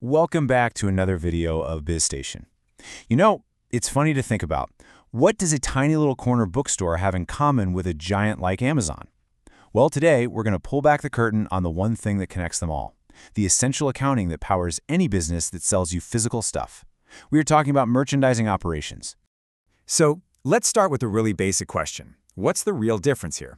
Welcome back to another video of BizStation. You know, it's funny to think about. What does a tiny little corner bookstore have in common with a giant like Amazon? Well, today we're going to pull back the curtain on the one thing that connects them all, the essential accounting that powers any business that sells you physical stuff. We are talking about merchandising operations. So let's start with a really basic question. What's the real difference here?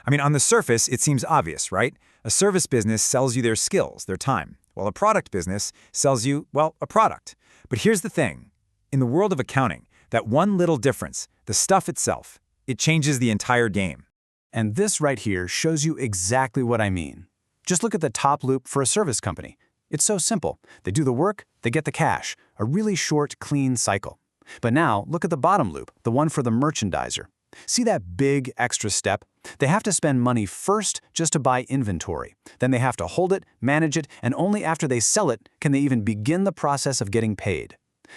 On the surface, it seems obvious, right? A service business sells you their skills, their time, while a product business sells you, well, a product. But here's the thing. In the world of accounting, that one little difference, the stuff itself, it changes the entire game. And this right here shows you exactly what I mean. Just look at the top loop for a service company. It's so simple. They do the work, they get the cash. A really short, clean cycle. But now, look at the bottom loop, the one for the merchandiser. See that big extra step? They have to spend money first just to buy inventory. Then they have to hold it, manage it, and only after they sell it can they even begin the process of getting paid.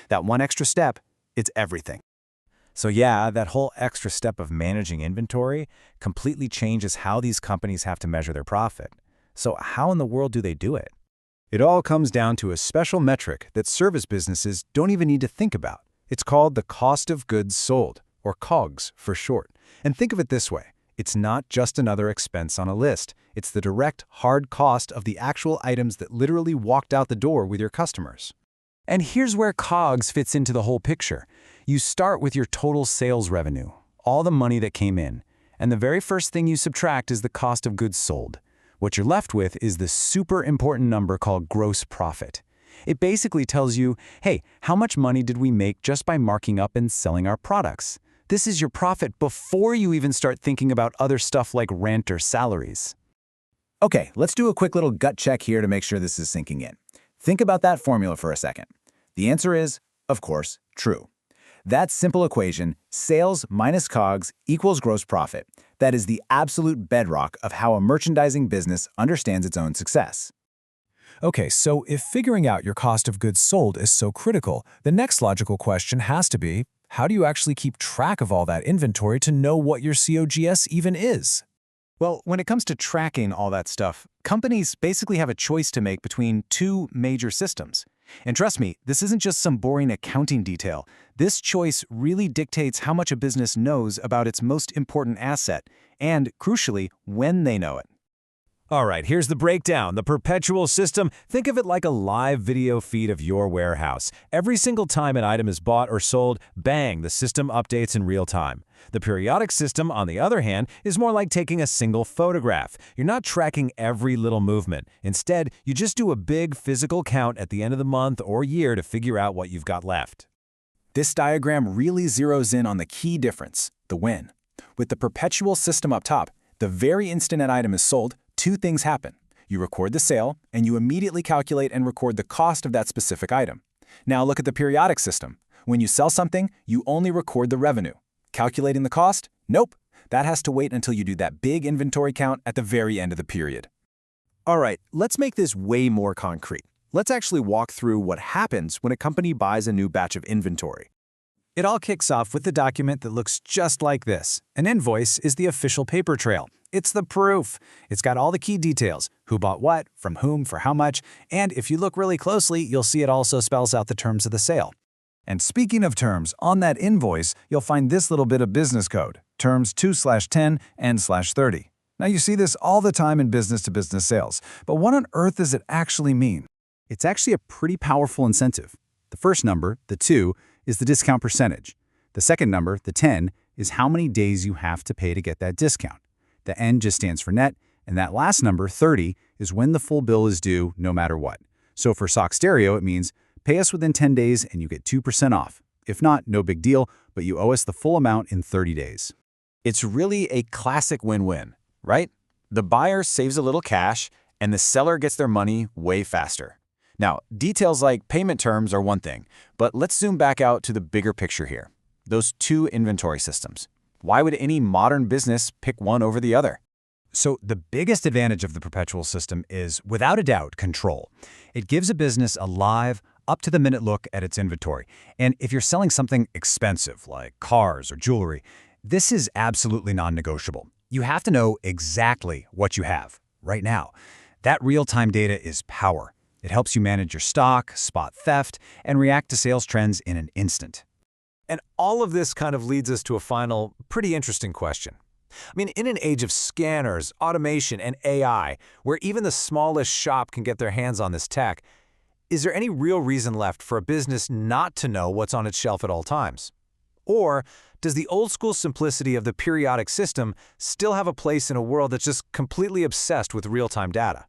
That one extra step, it's everything. So yeah, that whole extra step of managing inventory completely changes how these companies have to measure their profit. So how in the world do they do it? It all comes down to a special metric that service businesses don't even need to think about. It's called the cost of goods sold, or COGS for short. And think of it this way. It's not just another expense on a list. It's the direct, hard cost of the actual items that literally walked out the door with your customers. And here's where COGS fits into the whole picture. You start with your total sales revenue, all the money that came in. And the very first thing you subtract is the cost of goods sold. What you're left with is the super important number called gross profit. It basically tells you, hey, how much money did we make just by marking up and selling our products? This is your profit before you even start thinking about other stuff like rent or salaries. Okay, let's do a quick little gut check here to make sure this is sinking in. Think about that formula for a second. The answer is, of course, true. That simple equation, sales minus COGS equals gross profit, that is the absolute bedrock of how a merchandising business understands its own success. Okay, so if figuring out your cost of goods sold is so critical, the next logical question has to be, how do you actually keep track of all that inventory to know what your COGS even is? Well, when it comes to tracking all that stuff, companies basically have a choice to make between two major systems. And trust me, this isn't just some boring accounting detail. This choice really dictates how much a business knows about its most important asset, and, crucially, when they know it. All right, here's the breakdown. The perpetual system, think of it like a live video feed of your warehouse. Every single time an item is bought or sold, bang, the system updates in real time. The periodic system, on the other hand, is more like taking a single photograph. You're not tracking every little movement. Instead, you just do a big physical count at the end of the month or year to figure out what you've got left. This diagram really zeroes in on the key difference, the when. With the perpetual system up top, the very instant an item is sold, two things happen. You record the sale, and you immediately calculate and record the cost of that specific item. Now look at the periodic system. When you sell something, you only record the revenue. Calculating the cost? Nope. That has to wait until you do that big inventory count at the very end of the period. All right, let's make this way more concrete. Let's actually walk through what happens when a company buys a new batch of inventory. It all kicks off with a document that looks just like this. An invoice is the official paper trail. It's the proof. It's got all the key details, who bought what, from whom, for how much, and if you look really closely, you'll see it also spells out the terms of the sale. And speaking of terms, on that invoice, you'll find this little bit of business code, terms 2/10 and /30. Now you see this all the time in business-to-business sales, but what on earth does it actually mean? It's actually a pretty powerful incentive. The first number, the 2, is the discount percentage. The second number, the 10, is how many days you have to pay to get that discount. The N just stands for net, and that last number, 30, is when the full bill is due no matter what. So for Sock Stereo, it means pay us within 10 days and you get 2% off. If not, no big deal, but you owe us the full amount in 30 days. It's really a classic win-win, right? The buyer saves a little cash, and the seller gets their money way faster. Now, details like payment terms are one thing, but let's zoom back out to the bigger picture here. Those two inventory systems. Why would any modern business pick one over the other? So the biggest advantage of the perpetual system is, without a doubt, control. It gives a business a live, up-to-the-minute look at its inventory. And if you're selling something expensive, like cars or jewelry, this is absolutely non-negotiable. You have to know exactly what you have right now. That real-time data is power. It helps you manage your stock, spot theft, and react to sales trends in an instant. And all of this kind of leads us to a final, pretty interesting question. I mean, in an age of scanners, automation, and AI, where even the smallest shop can get their hands on this tech, is there any real reason left for a business not to know what's on its shelf at all times? Or does the old-school simplicity of the periodic system still have a place in a world that's just completely obsessed with real-time data?